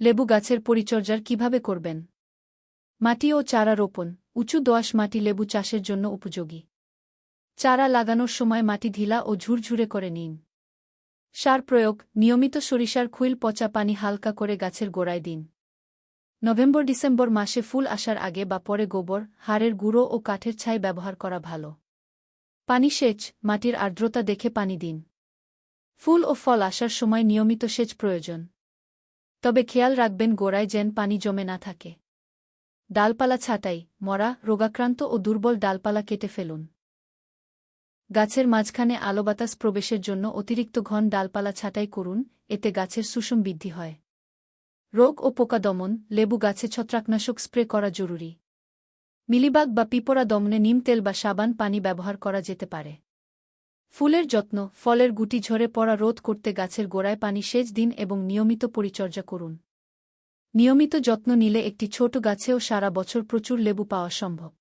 লেবু গাছের পরিচর্যার কিভাবে করবেন? মাটি ও চারা রোপণ। উঁচু দোআঁশ মাটি লেবু চাষের জন্য উপযোগী। চারা লাগানোর সময় মাটি ঢিলা ও ঝুরঝুরে করে নিন। সার প্রয়োগ। নিয়মিত সরিষার খুইল পচা পানি হালকা করে গাছের গোড়ায় দিন। নভেম্বর-ডিসেম্বর মাসে ফুল আসার আগে বা পরে গোবর, হাড়ের গুঁড়ো ও কাঠের ছাই ব্যবহার করা ভালো। পানি সেচ। মাটির আর্দ্রতা দেখে পানি দিন। ফুল ও ফল আসার সময় নিয়মিত সেচ প্রয়োজন। তবে খেয়াল রাখবেন গোড়ায় যেন পানি জমে না থাকে। ডালপালা ছাঁটাই। মরা, রোগাক্রান্ত ও দুর্বল ডালপালা কেটে ফেলুন। গাছের মাঝখানে আলো বাতাস প্রবেশের জন্য অতিরিক্ত ঘন ডালপালা ছাঁটাই করুন, এতে গাছের সুষম বৃদ্ধি হয়। রোগ ও পোকা দমন। লেবু গাছে ছত্রাকনাশক স্প্রে করা জরুরি। মিলিবাগ বা পিঁপড়া দমনে নিম তেল বা সাবান পানি ব্যবহার করা যেতে পারে। ফুলের যত্ন। ফলের গুটি ঝরে পড়া রোধ করতে গাছের গোড়ায় পানি সেচ দিন এবং নিয়মিত পরিচর্যা করুন। নিয়মিত যত্ন নিলে একটি ছোট গাছেও সারা বছর প্রচুর লেবু পাওয়া সম্ভব।